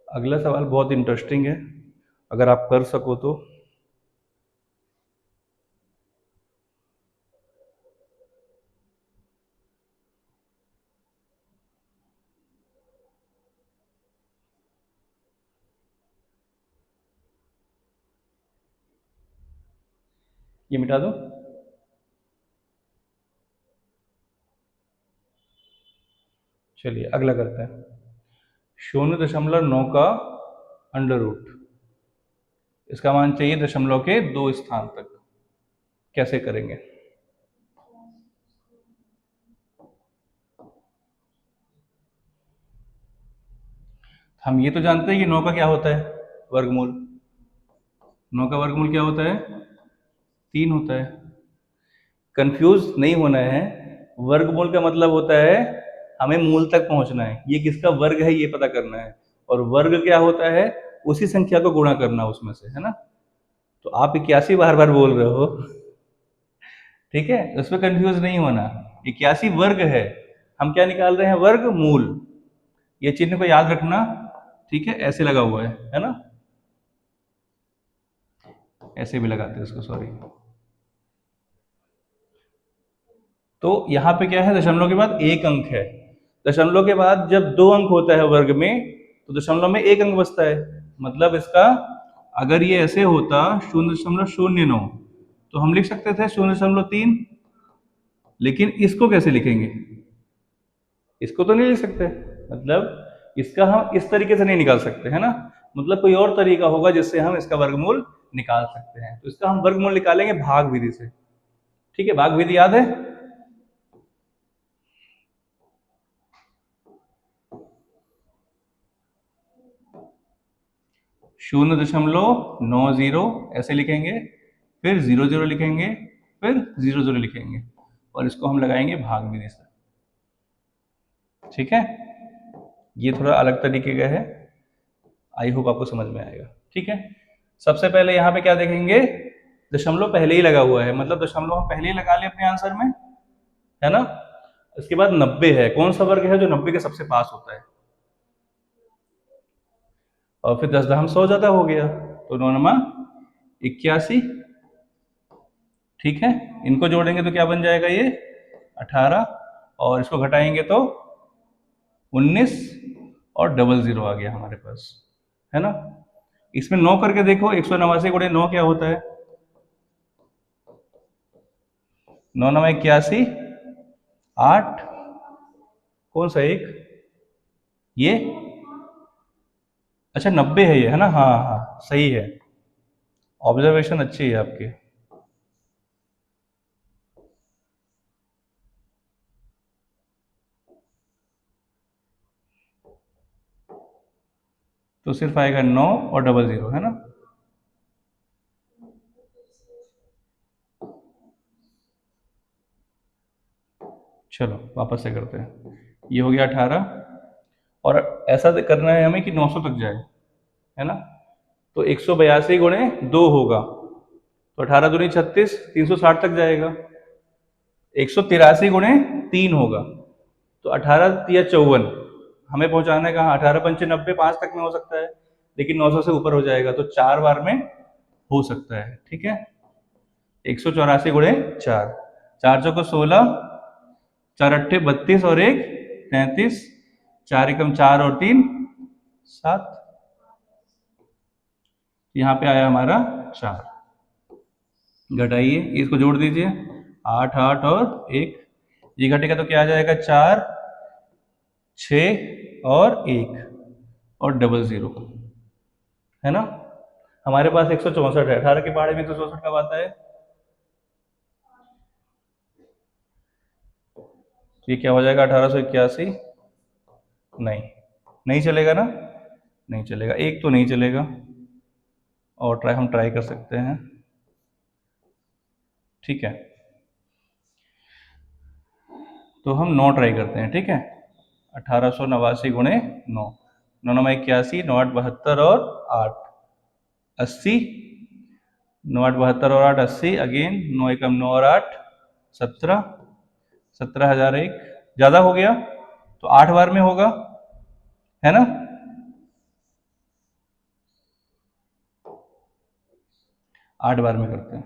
अगला सवाल बहुत इंटरेस्टिंग है, अगर आप कर सको तो। ये मिटा दो। चलिए अगला करते हैं। 0.9 का अंडर रूट, इसका मान चाहिए दशमलव के 2 स्थान तक। कैसे करेंगे? हम ये तो जानते हैं कि 9 का क्या होता है? वर्गमूल। 9 का वर्गमूल क्या होता है? 3 होता है। कंफ्यूज नहीं होना है। वर्गमूल का मतलब होता है हमें मूल तक पहुंचना है, ये किसका वर्ग है ये पता करना है। और वर्ग क्या होता है? उसी संख्या को गुणा करना उसमें से, है ना? तो आप 81 बार बार बोल रहे हो, ठीक है, उसमें कंफ्यूज नहीं होना। 81 वर्ग है, हम क्या निकाल रहे हैं? वर्गमूल। ये चिन्ह को याद रखना, ठीक है? ऐसे लगा हुआ है ना? ऐसे भी लगाते हैं इसको, सॉरी। तो यहाँ पे क्या है? दशमलव के बाद एक अंक है। दशमलव के बाद जब 2 अंक होता है वर्ग में, तो दशमलव में एक अंक बचता है। मतलब इसका, अगर ये ऐसे होता 0.09, तो हम लिख सकते थे 0.3। लेकिन इसको कैसे लिखेंगे? इसको तो नहीं लिख सकते। मतलब इसका हम इस तरीके से नहीं निकाल सकते, है ना? मतलब कोई और तरीका होगा जिससे हम इसका वर्गमूल निकाल सकते हैं। तो इसका हम वर्गमूल निकालेंगे भाग विधि से। ठीक है, भाग विधि याद है? 0.90 ऐसे लिखेंगे, फिर 00 लिखेंगे, फिर 00 लिखेंगे, और इसको हम लगाएंगे भाग विधि से। ठीक है, ये थोड़ा अलग तरीके का है, आई होप आपको समझ में आएगा। ठीक है, सबसे पहले यहाँ पे क्या देखेंगे? दशमलव पहले ही लगा हुआ है, मतलब दशमलव हम पहले ही लगा लें अपने आंसर में, है ना? इसके बाद 90 है, कौन सा वर्ग है जो 90 के सबसे पास होता है? और फिर 10 दशम 100 ज्यादा हो गया, तो 9 81। ठीक है, इनको जोड़ेंगे तो क्या बन जाएगा? ये 18, और इसको घटाएंगे तो 19, और डबल जीरो आ गया हमारे पास, है ना? इसमें 9 करके देखो, 189 × 9 क्या होता है? 9×9 = 81, 8, कौन सा एक? ये, अच्छा 90 है ये, है ना? हाँ हाँ, सही है। ऑब्जर्वेशन अच्छी है आपकी। तो सिर्फ आएगा 9 और डबल ज़ीरो, है ना। चलो वापस से करते हैं। ये हो गया 18, और ऐसा करना है हमें कि 900 तक जाए, है ना। तो 182 गुणे 2 होगा, तो 18 दूनी 36, 360 तक जाएगा। 183 गुणे 3 होगा, तो 18 तिया 54, हमें पहुंचाना है कहाँ, 18 पंचे 90, 5 तक में हो सकता है, लेकिन 900 से ऊपर हो जाएगा, तो 4 बार में हो सकता है, ठीक है। 184 गुणे 4, 4 चौको 16, 4 अट्ठे 32 और 1 33, 4 एकम 4 और 3 7, यहाँ पे आया हमारा 4। घटाइए, इसको जोड़ दीजिए, 8 8 और 1, ये घटेगा तो क्या आ जाएगा, 4 6 और 1 और डबल ज़ीरो, है ना। हमारे पास 164 है, 18 के पहाड़े में 164 कब आता है। ये क्या हो जाएगा, 1881। नहीं, नहीं चलेगा ना, नहीं चलेगा, एक तो नहीं चलेगा, और हम ट्राई कर सकते हैं, ठीक है। तो हम 9 ट्राई करते हैं, ठीक है। 1889 गुणे 9, 9 9 81, 9 8 72 और 8 80, 9 8 72 और 8 80, अगेन 9 एकम 9 और 8 17, 17,001, ज़्यादा हो गया तो 8 बार में होगा, है ना। 8 बार में करते हैं,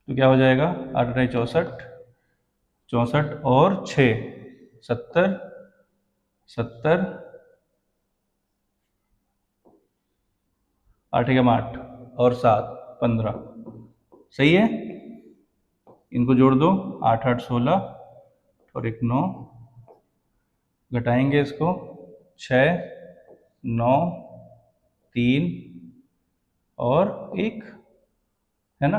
तो क्या हो जाएगा, 8 8 64, 64 और 6 70, 70, 8 एकम 8 और 7 15, सही है। इनको जोड़ दो, 8 8 16 और एक 9, घटाएंगे इसको, 6 9 3 और 1, है ना।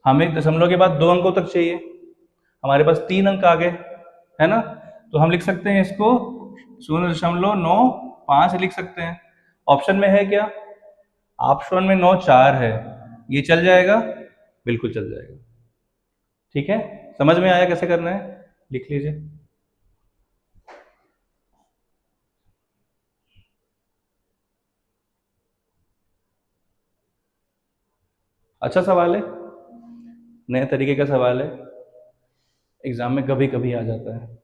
हमें दशमलव के बाद 2 अंकों तक चाहिए, हमारे पास 3 अंक आ गए, है ना। तो हम लिख सकते हैं इसको 0.95 लिख सकते हैं। ऑप्शन में है क्या, ऑप्शन में 9 4 है, ये चल जाएगा, बिल्कुल चल जाएगा, ठीक है। समझ में आया कैसे करना है, लिख लीजिए। अच्छा सवाल है, नए तरीके का सवाल है, एग्जाम में कभी कभी आ जाता है।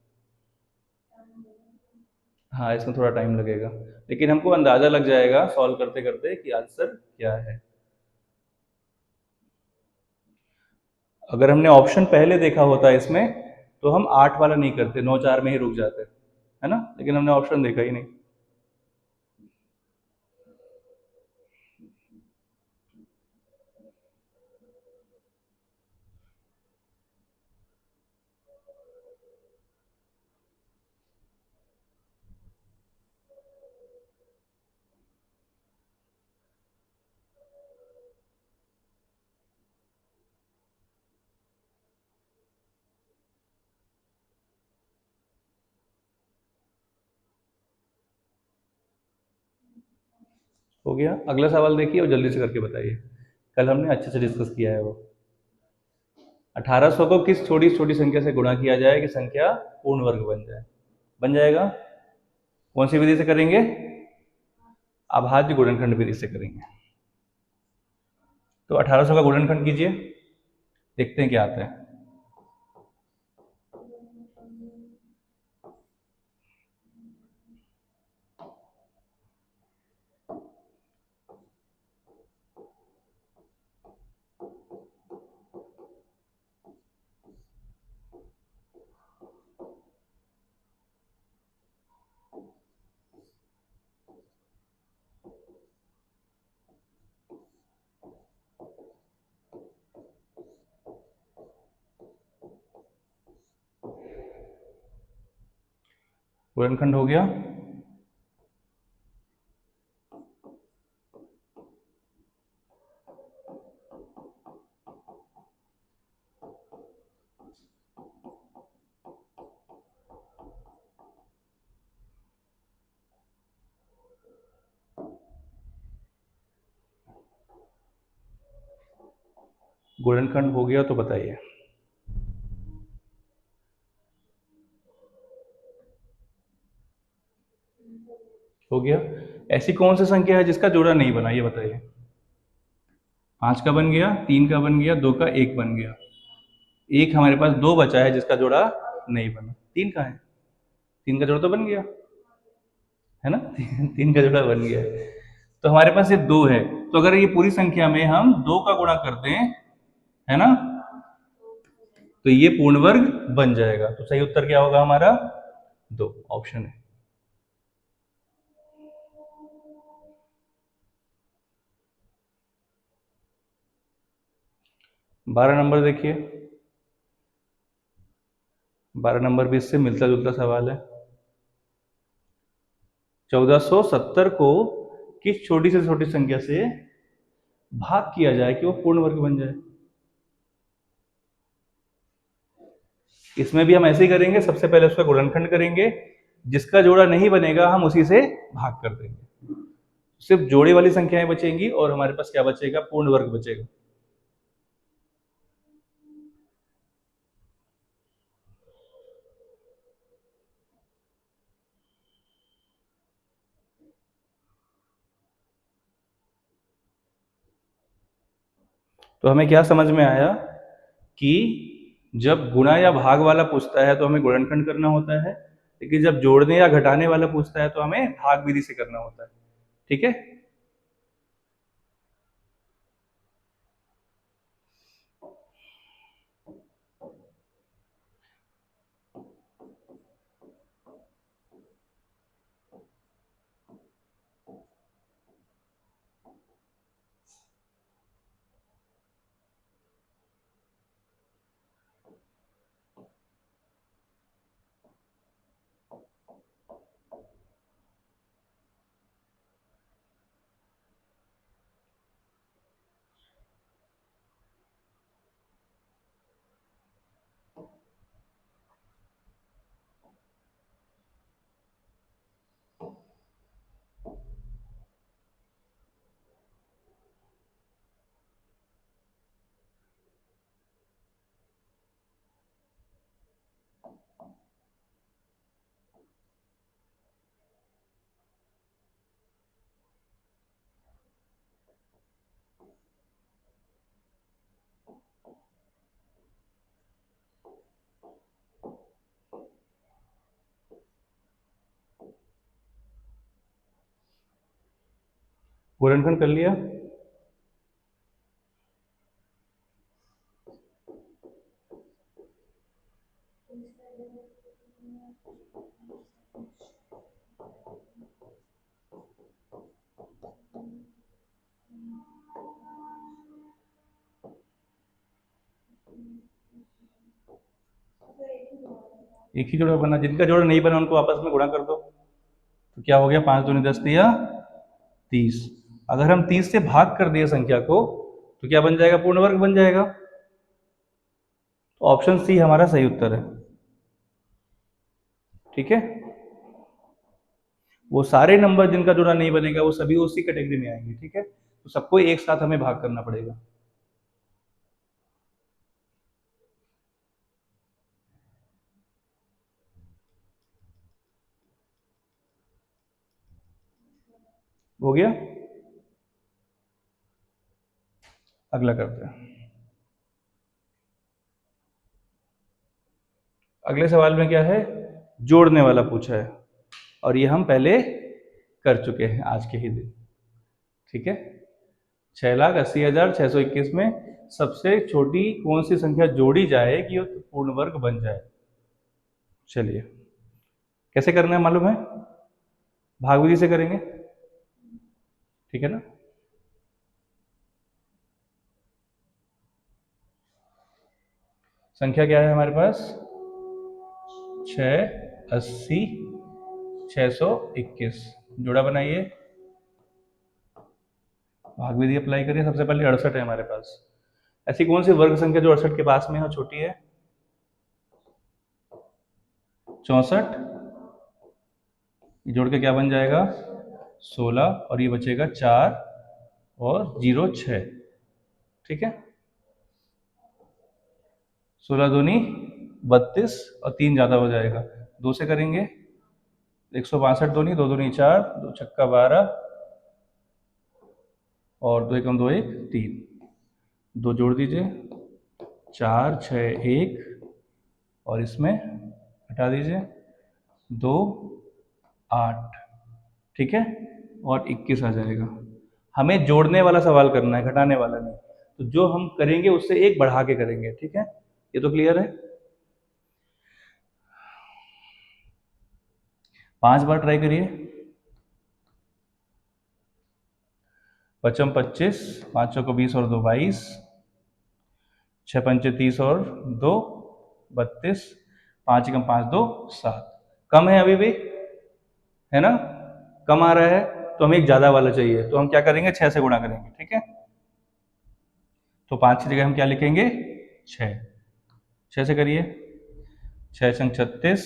हाँ, इसमें थोड़ा टाइम लगेगा, लेकिन हमको अंदाजा लग जाएगा सॉल्व करते करते कि आंसर क्या है। अगर हमने ऑप्शन पहले देखा होता इसमें, तो हम 8 वाला नहीं करते, 9 4 में ही रुक जाते, है ना, लेकिन हमने ऑप्शन देखा ही नहीं। हो गया, अगला सवाल देखिए और जल्दी से करके बताइए, कल हमने अच्छे से डिस्कस किया है वो। 1800 को किस छोटी छोटी संख्या से गुणा किया जाए कि संख्या पूर्ण वर्ग बन जाए, बन जाएगा। कौन सी विधि से करेंगे, अभाज्य गुणनखंड विधि से करेंगे। तो 1800 का गुणनखंड कीजिए, देखते हैं क्या आता है। गुणनखंड हो गया, गुणनखंड हो गया तो बताइए। हो गया। ऐसी कौन सी संख्या है जिसका जोड़ा नहीं बना, ये बताइए। 5 का बन गया, 3 का बन गया, 2 का 1 बन गया। एक हमारे पास 2 बचा है जिसका जोड़ा नहीं बना। 3 का है, 3 का जोड़ा तो बन गया है ना। 3 का जोड़ा बन गया है। तो हमारे पास ये 2 है। तो अगर ये पूरी संख्या में हम 2 का गुणा करते हैं, है ना, तो ये पूर्ण वर्ग बन जाएगा। तो सही उत्तर क्या होगा हमारा? 2 ऑप्शन है। 12 नंबर देखिए। 12 नंबर भी इससे मिलता जुलता सवाल है। 1470 को किस छोटी से छोटी संख्या से भाग किया जाए कि वो पूर्ण वर्ग बन जाए? इसमें भी हम ऐसे ही करेंगे, सबसे पहले उसका गुणनखंड करेंगे, जिसका जोड़ा नहीं बनेगा हम उसी से भाग कर देंगे। सिर्फ जोड़े वाली संख्याएं बचेंगी और हमारे पास क्या बचेगा? पूर्ण वर्ग बचेगा। तो हमें क्या समझ में आया कि जब गुणा या भाग वाला पूछता है तो हमें गुणनखंड करना होता है, लेकिन जब जोड़ने या घटाने वाला पूछता है तो हमें भाग विधि से करना होता है। ठीक है। गुणनखंड कर लिया। एक ही जोड़ा बना, जिनका जोड़ा नहीं बना उनको आपस में गुणा कर दो। तो क्या हो गया? 5 दूनी 10 दिया 30। अगर हम 30 से भाग कर दिए संख्या को तो क्या बन जाएगा? पूर्ण वर्ग बन जाएगा। तो ऑप्शन सी हमारा सही उत्तर है। ठीक है। वो सारे नंबर जिनका जोड़ा नहीं बनेगा वो सभी उसी कैटेगरी में आएंगे। ठीक है। तो सबको एक साथ हमें भाग करना पड़ेगा। हो गया। अगला करते हैं। अगले सवाल में क्या है? जोड़ने वाला पूछा है, और ये हम पहले कर चुके हैं आज के ही दिन। ठीक है। 6,80,621 में सबसे छोटी कौन सी संख्या जोड़ी जाए कि वो पूर्ण वर्ग बन जाए? चलिए, कैसे करना है मालूम है? भाग विधि से करेंगे। ठीक है ना। संख्या क्या है हमारे पास? 6,80,621। जोड़ा बनाइए, भाग विधि अप्लाई करिए। सबसे पहले 68 है हमारे पास। ऐसी कौन सी वर्ग संख्या जो 68 के पास में है और छोटी है? 64। जोड़ के क्या बन जाएगा? 16, और ये बचेगा 4 और 0 6। ठीक है। 16 दूनी 32 और 3 ज़्यादा हो जाएगा, 2 से करेंगे 162 दूनी, 2 दूनी 4, 2 छक्का 12 और 2 एकम 2 1 3, 2 जोड़ दीजिए 4 6 1 और इसमें हटा दीजिए 2 8, ठीक है, और 21 आ जाएगा। हमें जोड़ने वाला सवाल करना है, घटाने वाला नहीं। तो जो हम करेंगे उससे एक बढ़ा के करेंगे, ठीक है, ये तो क्लियर है। 5 बार ट्राई करिए। पचम 25, 5 को 20 और 2 22, 6 पंचे 30 और 2 32, 5 एकम 5 2 7। कम है अभी भी, है ना, कम आ रहा है, तो हमें एक ज्यादा वाला चाहिए, तो हम क्या करेंगे 6 से गुणा करेंगे, ठीक है। तो 5 की जगह हम क्या लिखेंगे 6, 6 से करिए 6 संग 36,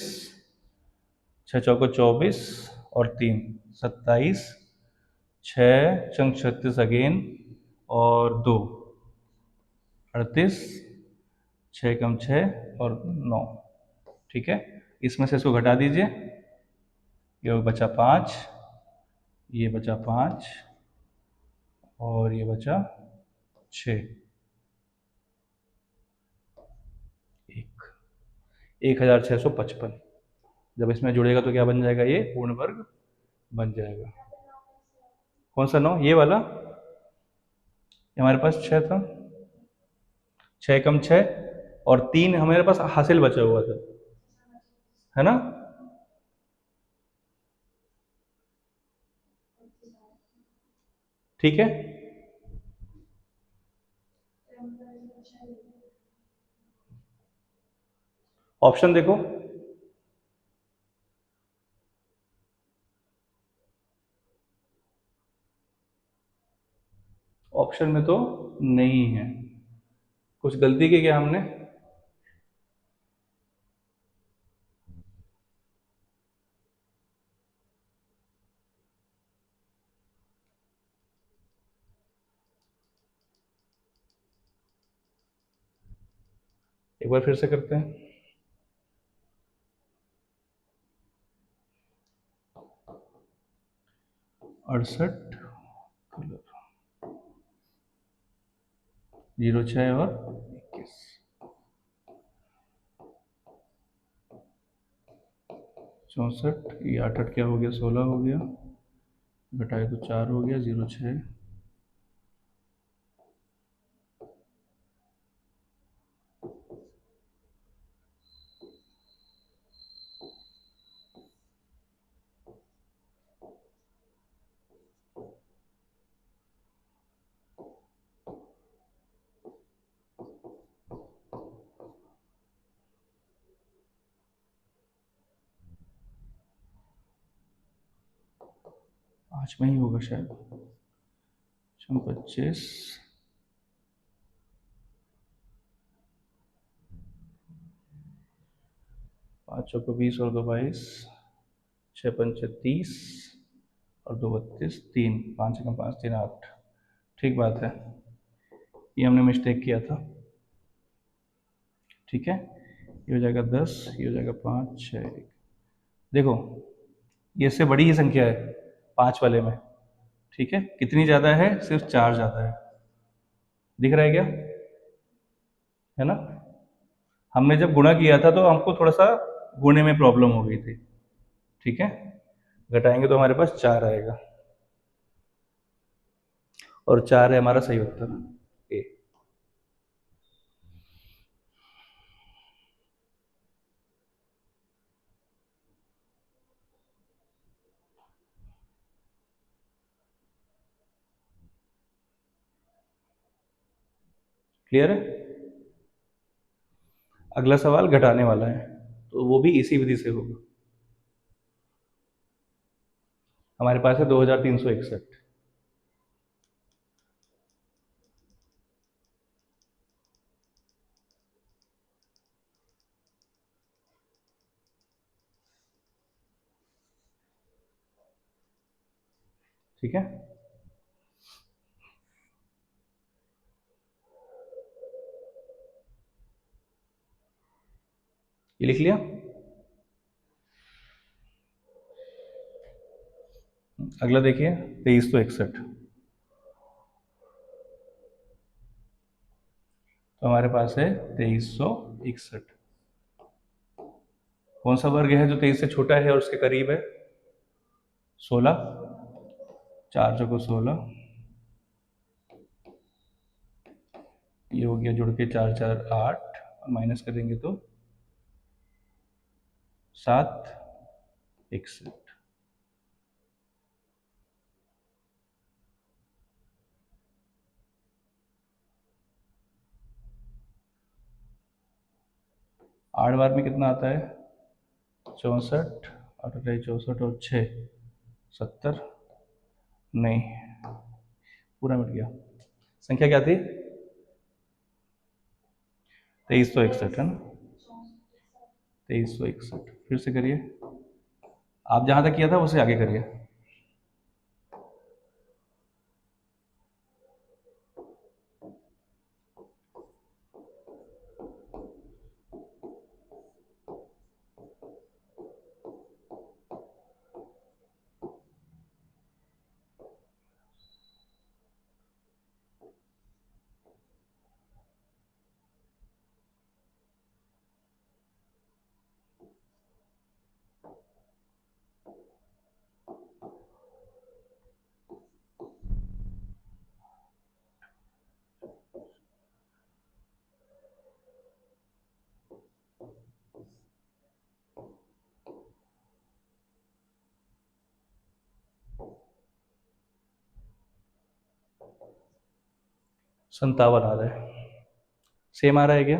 6 चौको 24 और 3 27, 6 संग 36 अगेन और 2 38, 6 कम 6 और 9, ठीक है। इसमें से इसको घटा दीजिए, ये बचा 5, ये बचा 5 और ये बचा 6, 1655। जब इसमें जुड़ेगा तो क्या बन जाएगा, ये पूर्ण वर्ग बन जाएगा। कौन सा 9, ये वाला, ये हमारे पास 6 था, 6 कम 6 और 3 हमारे पास हासिल बचा हुआ था, है ना। ठीक है, ऑप्शन देखो। ऑप्शन में तो नहीं है, कुछ गलती की क्या हमने। एक बार फिर से करते हैं। 68, 06 और 21, 64, ये 8 8 क्या हो गया 16 हो गया, घटाए तो 4 हो गया, 06, आज में ही होगा शायद। 25, 5 को 20 और 2 22, 6 पंचे 30 और 2 32, 3 5 का 5 3 8, ठीक बात है, ये हमने मिस्टेक किया था, ठीक है। ये हो जाएगा 10, ये हो जाएगा 5 6 1। देखो ये इससे बड़ी ही संख्या है 5 वाले में, ठीक है, कितनी ज़्यादा है, सिर्फ 4 ज़्यादा है, दिख रहा है क्या, है ना। हमने जब गुणा किया था तो हमको थोड़ा सा गुणे में प्रॉब्लम हो गई थी, ठीक है, घटाएंगे तो हमारे पास 4 आएगा और 4 है हमारा सही उत्तर ए। क्लियर है। अगला सवाल घटाने वाला है, तो वो भी इसी विधि से होगा। हमारे पास है 2361, ठीक है। ये लिख लिया। अगला देखिए 2361। तो हमारे पास है 2361। कौन सा वर्ग है जो 23 से छोटा है और उसके करीब है? 16। 4 चौको 16। ये हो गया जुड़ के 4 4 8, माइनस करेंगे तो 7 61। आठ बार में कितना आता है? 64। 8 64 और 6 70। नहीं, पूरा मिट गया। संख्या क्या थी? 2361 है ना? 2361 फिर से करिए। आप जहाँ तक किया था उससे आगे करिए। संतावन आ रहा है। सेम आ रहा है क्या?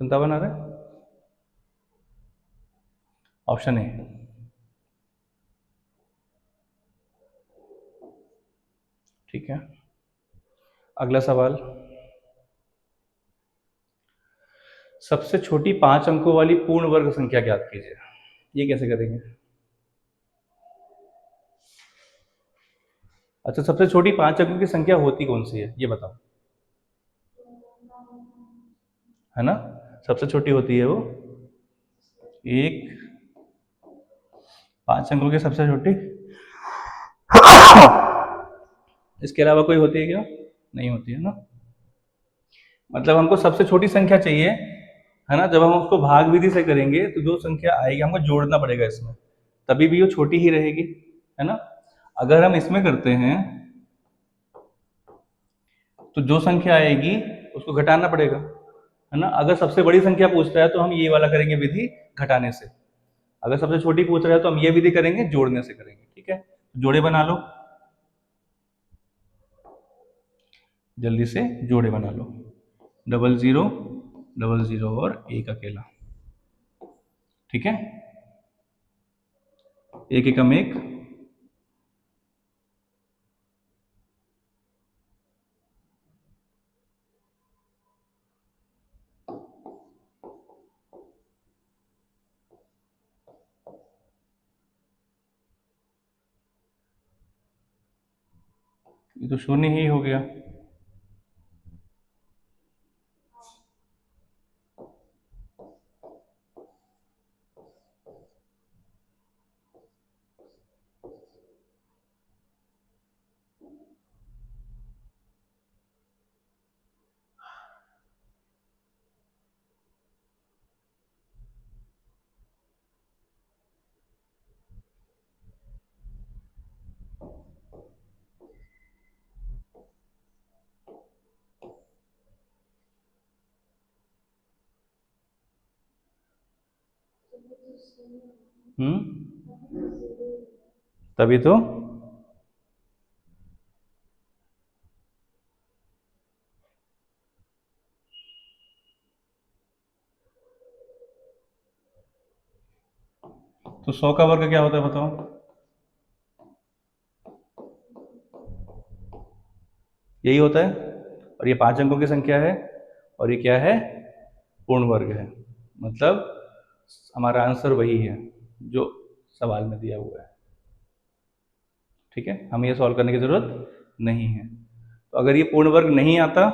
संतावन आ रहा है। Option A. ठीक है। अगला सवाल। सबसे छोटी 5 अंकों वाली पूर्ण वर्ग संख्या ज्ञात कीजिए। ये कैसे करेंगे? अच्छा, सबसे छोटी 5 अंकों की संख्या होती कौन सी है ये बताओ, है ना? सबसे छोटी होती है वो एक। 5 अंकों की सबसे छोटी। इसके अलावा कोई होती है क्या? नहीं होती है ना। मतलब हमको सबसे छोटी संख्या चाहिए, है ना? जब हम उसको भाग विधि से करेंगे तो जो संख्या आएगी हमको जोड़ना पड़ेगा इसमें, तभी भी वो छोटी ही रहेगी, है ना? अगर हम इसमें करते हैं तो जो संख्या आएगी उसको घटाना पड़ेगा, है ना? अगर सबसे बड़ी संख्या पूछता है तो हम ये वाला करेंगे विधि घटाने से। अगर सबसे छोटी पूछ रहा है तो हम ये विधि करेंगे जोड़ने से करेंगे। ठीक है, जोड़े बना लो, जल्दी से जोड़े बना लो। 00 00 और एक अकेला। ठीक है, एक एकम एक। ये तो शून्य ही हो गया। तभी तो। तो 100 का वर्ग क्या होता है बताओ? यही होता है। और ये 5 अंकों की संख्या है, और ये क्या है, पूर्ण वर्ग है। मतलब हमारा आंसर वही है जो सवाल में दिया हुआ है। ठीक है, हमें ये सॉल्व करने की जरूरत नहीं है। तो अगर ये पूर्ण वर्ग नहीं आता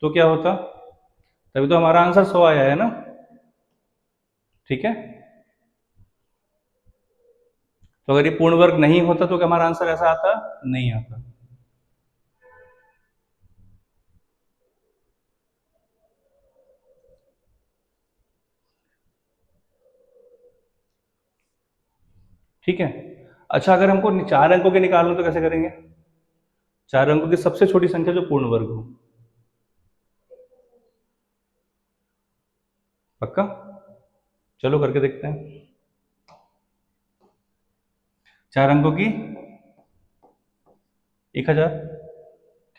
तो क्या होता, तभी तो हमारा आंसर 100 आया है ना। ठीक है, तो अगर ये पूर्ण वर्ग नहीं होता तो क्या हमारा आंसर ऐसा आता, नहीं आता। ठीक है, अच्छा अगर हमको 4 अंकों के निकालना तो कैसे करेंगे? 4 अंकों की सबसे छोटी संख्या जो पूर्ण वर्ग हो। पक्का? चलो करके देखते हैं। 4 अंकों की 1000।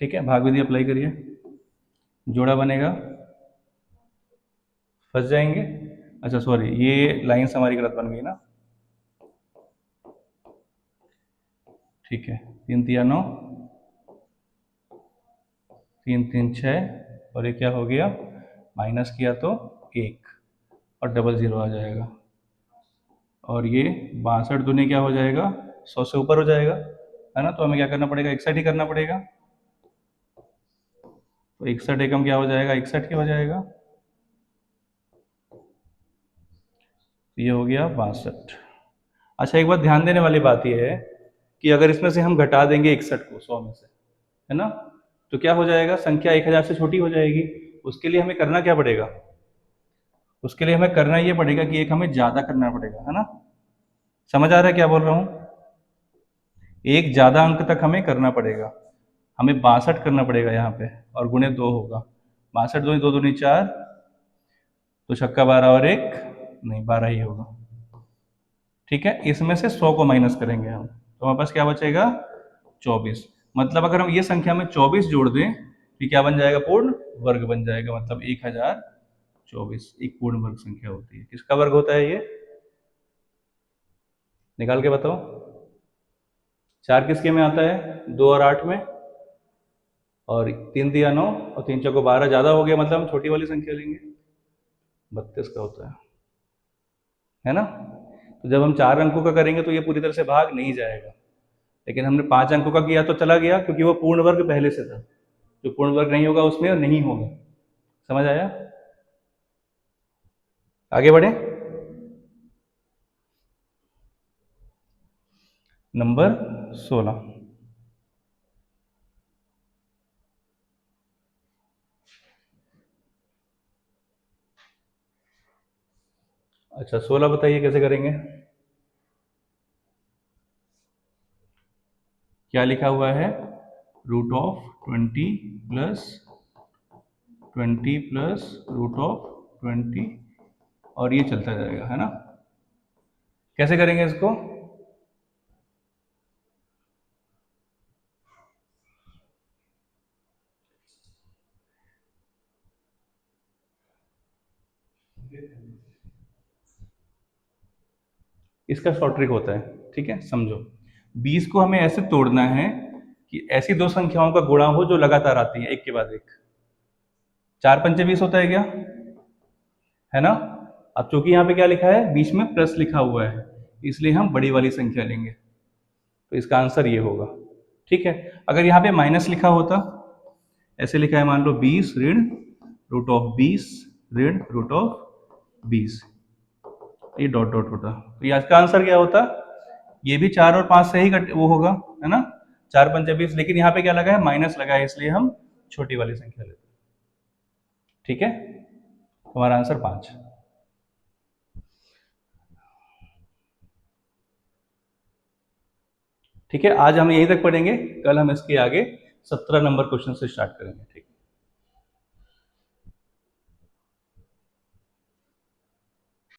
ठीक है, भाग विधि अप्लाई करिए, जोड़ा बनेगा, फंस जाएंगे। अच्छा सॉरी, ये लाइन्स हमारी गलत बन गई ना। ठीक है, 3 तिया 9, 3 3 6, और ये क्या हो गया, माइनस किया तो 1, और डबल ज़ीरो आ जाएगा। और ये 62 दूनी क्या हो जाएगा, 100 से ऊपर हो जाएगा, है ना। तो हमें क्या करना पड़ेगा, 61 ही करना पड़ेगा। तो 61 एकम क्या हो जाएगा, 61 ही हो जाएगा। तो ये हो गया 62। अच्छा एक बात ध्यान देने वाली बात ये है कि अगर इसमें से हम घटा देंगे 61 को 100 में से, है ना, तो क्या हो जाएगा, संख्या 1000 से छोटी हो जाएगी। उसके लिए हमें करना क्या पड़ेगा, उसके लिए हमें करना ये पड़ेगा कि एक हमें ज़्यादा करना पड़ेगा, है ना। समझ आ रहा है क्या बोल रहा हूँ? एक ज़्यादा अंक तक हमें करना पड़ेगा। हमें 62 करना पड़ेगा यहाँ पे, और गुणे 2 होगा। 62 दूनी 2 दूनी 4, तो छक्का 12 और एक, नहीं 12 ही होगा। ठीक है, इसमें से 100 को माइनस करेंगे हम, तो हमारे पास क्या बचेगा, 24। मतलब अगर हम ये संख्या में 24 जोड़ दें तो क्या बन जाएगा, पूर्ण वर्ग बन जाएगा। मतलब 1024 एक पूर्ण वर्ग संख्या होती है। किसका वर्ग होता है ये, निकाल के बताओ। 4 किसके में आता है, 2 और 8 में, और 3 दिया 9, और 3 चौको 12, ज़्यादा हो गया, मतलब हम छोटी वाली संख्या लेंगे, 32 का होता है ना। तो जब हम 4 अंकों का करेंगे तो ये पूरी तरह से भाग नहीं जाएगा, लेकिन हमने 5 अंकों का किया तो चला गया, क्योंकि वो पूर्ण वर्ग पहले से था। जो पूर्ण वर्ग नहीं होगा उसमें नहीं होगा। समझ आया? आगे बढ़े। नंबर 16। अच्छा 16 बताइए कैसे करेंगे। क्या लिखा हुआ है, root of 20 plus root of 20, और ये चलता जाएगा, है ना। कैसे करेंगे इसको, इसका शॉर्ट ट्रिक होता है। ठीक है, समझो, 20 को हमें ऐसे तोड़ना है कि ऐसी दो संख्याओं का गुणा हो जो लगातार आती है एक के बाद एक। 4 पंचे 20 होता है क्या, है ना। अब चूंकि यहाँ पे क्या लिखा है, बीच में प्लस लिखा हुआ है, इसलिए हम बड़ी वाली संख्या लेंगे, तो इसका आंसर ये होगा। ठीक है, अगर यहाँ पे माइनस लिखा होता, ऐसे लिखा है मान लो 20 ऋण रूट ऑफ 20 ऋण रूट ऑफ 20, ये डॉट डॉट होता, तो ये इसका आंसर क्या होता, ये भी 4 और 5 से ही वो होगा, है ना। 4 पंचे 20, लेकिन यहाँ पे क्या लगा है, माइनस लगा है, इसलिए हम छोटी वाली संख्या लेते हैं। ठीक है, हमारा आंसर 5। ठीक है, आज हम यहीं तक पढ़ेंगे, कल हम इसके आगे 17 नंबर क्वेश्चन से स्टार्ट करेंगे। ठीक है।